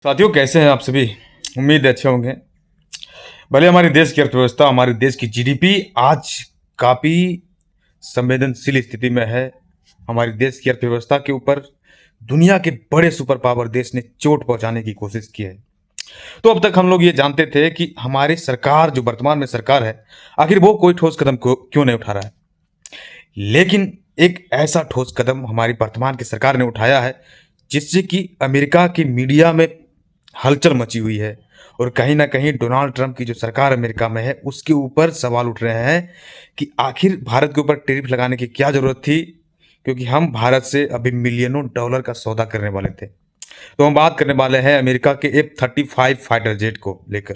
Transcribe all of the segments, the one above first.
साथियों, कैसे हैं आप सभी। उम्मीद है अच्छे होंगे। भले हमारे देश की अर्थव्यवस्था, हमारे देश की जीडीपी आज काफ़ी संवेदनशील स्थिति में है। हमारे देश की अर्थव्यवस्था के ऊपर दुनिया के बड़े सुपर पावर देश ने चोट पहुंचाने की कोशिश की है। तो अब तक हम लोग ये जानते थे कि हमारी सरकार, जो वर्तमान में सरकार है, आखिर वो कोई ठोस कदम क्यों नहीं उठा रहा है। लेकिन एक ऐसा ठोस कदम हमारी वर्तमान की सरकार ने उठाया है जिससे कि अमेरिका की मीडिया में हलचल मची हुई है। और कहीं ना कहीं डोनाल्ड ट्रंप की जो सरकार अमेरिका में है उसके ऊपर सवाल उठ रहे हैं कि आखिर भारत के ऊपर टैरिफ लगाने की क्या जरूरत थी, क्योंकि हम भारत से अभी मिलियनों डॉलर का सौदा करने वाले थे। तो हम बात करने वाले हैं अमेरिका के F-35 फाइटर जेट को लेकर।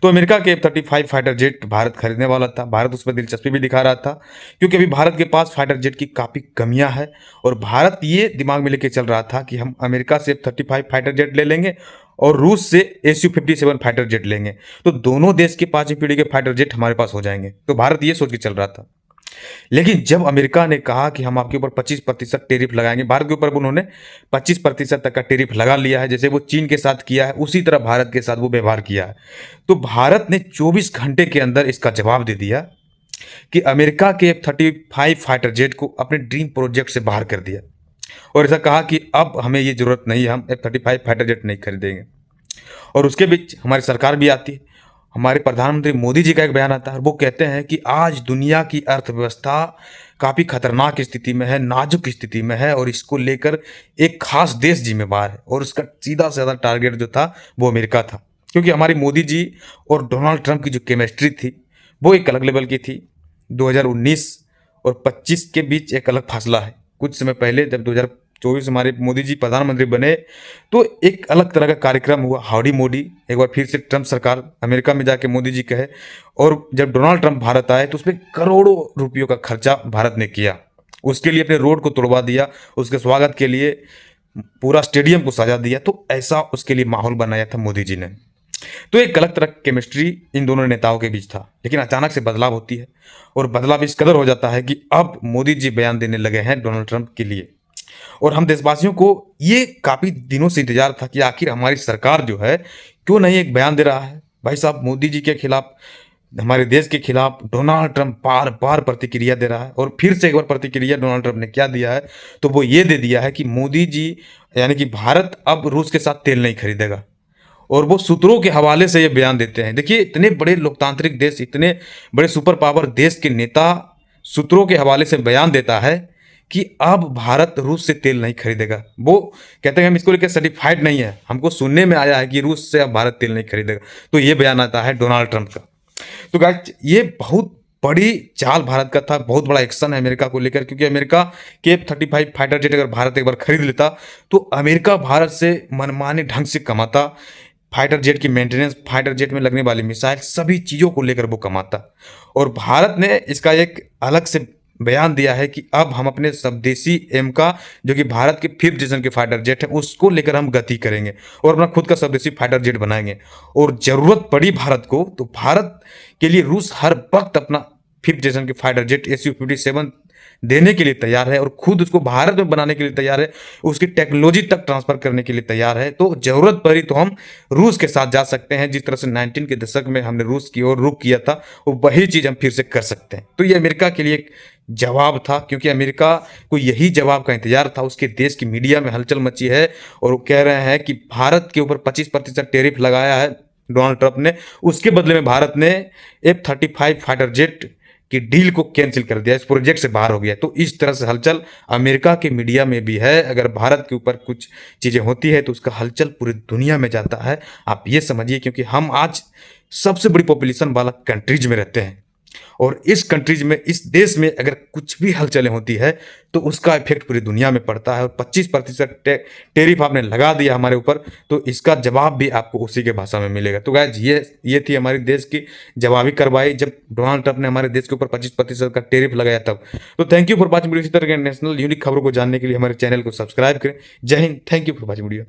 तो अमेरिका के F-35 फाइटर जेट भारत खरीदने वाला था। भारत उस पर दिलचस्पी भी दिखा रहा था, क्योंकि अभी भारत के पास फाइटर जेट की काफ़ी कमियां हैं। और भारत ये दिमाग में लेके चल रहा था कि हम अमेरिका से F-35 फाइटर जेट ले लेंगे और रूस से Su-57 फाइटर जेट लेंगे, तो दोनों देश के 5वीं पीढ़ी के फाइटर जेट हमारे पास हो जाएंगे। तो भारत ये सोच के चल रहा था। लेकिन जब अमेरिका ने कहा कि हम आपके ऊपर 25% टेरिफ लगाएंगे, भारत के ऊपर उन्होंने 25% तक का टेरिफ लगा लिया है। जैसे वो चीन के साथ किया है उसी तरह भारत के साथ वो व्यवहार किया है। तो भारत ने 24 घंटे के अंदर इसका जवाब दे दिया कि अमेरिका के F-35 फाइटर जेट को अपने ड्रीम प्रोजेक्ट से बाहर कर दिया और ऐसा कहा कि अब हमें ये जरूरत नहीं है, हम F-35 फाइटर जेट नहीं खरीदेंगे। और उसके बीच हमारी सरकार भी आती है। हमारे प्रधानमंत्री मोदी जी का एक बयान आता है, वो कहते हैं कि आज दुनिया की अर्थव्यवस्था काफ़ी खतरनाक स्थिति में है, नाजुक स्थिति में है और इसको लेकर एक खास देश जिम्मेवार है। और उसका सीधा से ज़्यादा टारगेट जो था वो अमेरिका था, क्योंकि हमारी मोदी जी और डोनाल्ड ट्रंप की जो केमिस्ट्री थी वो एक अलग लेवल की थी। 2019 और 25 के बीच एक अलग फासला है। कुछ समय पहले जब 2024 हमारे मोदी जी प्रधानमंत्री बने तो एक अलग तरह का कार्यक्रम हुआ, हाउडी मोदी। एक बार फिर से ट्रंप सरकार अमेरिका में जाके मोदी जी कहे, और जब डोनाल्ड ट्रंप भारत आए तो उसमें करोड़ों रुपयों का खर्चा भारत ने किया। उसके लिए अपने रोड को तोड़वा दिया, उसके स्वागत के लिए पूरा स्टेडियम को सजा दिया। तो ऐसा उसके लिए माहौल बनाया था मोदी जी ने। तो एक अलग तरह की केमिस्ट्री इन दोनों नेताओं के बीच था। लेकिन अचानक से बदलाव होती है और बदलाव इस कदर हो जाता है कि अब मोदी जी बयान देने लगे हैं डोनाल्ड ट्रंप के लिए। और हम देशवासियों को ये काफ़ी दिनों से इंतजार था कि आखिर हमारी सरकार जो है क्यों नहीं एक बयान दे रहा है। भाई साहब, मोदी जी के खिलाफ, हमारे देश के खिलाफ डोनाल्ड ट्रंप बार बार प्रतिक्रिया दे रहा है। और फिर से एक बार प्रतिक्रिया डोनाल्ड ट्रंप ने क्या दिया है, तो वो ये दे दिया है कि मोदी जी, यानी कि भारत अब रूस के साथ तेल नहीं खरीदेगा। और वो सूत्रों के हवाले से ये बयान देते हैं। देखिए, इतने बड़े लोकतांत्रिक देश, इतने बड़े सुपर पावर देश के नेता सूत्रों के हवाले से बयान देता है कि अब भारत रूस से तेल नहीं खरीदेगा। वो कहते हैं हम इसको लेकर सर्टिफाइड नहीं है, हमको सुनने में आया है कि रूस से अब भारत तेल नहीं खरीदेगा। तो ये बयान आता है डोनाल्ड ट्रंप का। तो गाइस, ये बहुत बड़ी चाल भारत का था, बहुत बड़ा एक्शन है अमेरिका को लेकर, क्योंकि अमेरिका के F-35 फाइटर जेट अगर भारत एक बार खरीद लेता तो अमेरिका भारत से मनमाने ढंग से कमाता। फाइटर जेट की मेंटेनेंस, फाइटर जेट में लगने वाली मिसाइल, सभी चीज़ों को लेकर वो कमाता। और भारत ने इसका एक अलग से बयान दिया है कि अब हम अपने स्वदेशी एम का, जो कि भारत के 5th जनरेशन के फाइटर जेट है, उसको लेकर हम गति करेंगे और अपना खुद का स्वदेशी फाइटर जेट बनाएंगे। और जरूरत पड़ी भारत को तो भारत के लिए रूस हर वक्त अपना 5th जनरेशन के फाइटर जेट Su-57 देने के लिए तैयार है और खुद उसको भारत में बनाने के लिए तैयार है, उसकी टेक्नोलॉजी तक ट्रांसफर करने के लिए तैयार है। तो जरूरत पड़ी तो हम रूस के साथ जा सकते हैं। जिस तरह से 19 के दशक में हमने रूस की ओर रुख किया था, वो वही चीज़ हम फिर से कर सकते हैं। तो ये अमेरिका के लिए एक जवाब था, क्योंकि अमेरिका को यही जवाब का इंतजार था। उसके देश की मीडिया में हलचल मची है और वो कह रहे हैं कि भारत के ऊपर 25% टेरिफ लगाया है डोनाल्ड ट्रंप ने, उसके बदले में भारत ने F-35 फाइटर जेट की डील को कैंसिल कर दिया, इस प्रोजेक्ट से बाहर हो गया। तो इस तरह से हलचल अमेरिका के मीडिया में भी है। अगर भारत के ऊपर कुछ चीज़ें होती है तो उसका हलचल पूरी दुनिया में जाता है। आप ये समझिए, क्योंकि हम आज सबसे बड़ी पॉपुलेशन वाला कंट्रीज में रहते हैं और इस कंट्रीज में, इस देश में अगर कुछ भी हलचलें होती है तो उसका इफेक्ट पूरी दुनिया में पड़ता है। और 25% टेरिफ आपने लगा दिया हमारे ऊपर, तो इसका जवाब भी आपको उसी के भाषा में मिलेगा। तो गाइस, ये थी हमारी देश की जवाबी कार्रवाई जब डोनाल्ड ट्रंप ने हमारे देश के ऊपर 25% का टेरिफ लगाया तब। तो thank you for watching video. इसी तरह के नेशनल यूनिक खबरों को जानने के लिए हमारे चैनल को सब्सक्राइब करें। जय Hind. Thank you for watching video.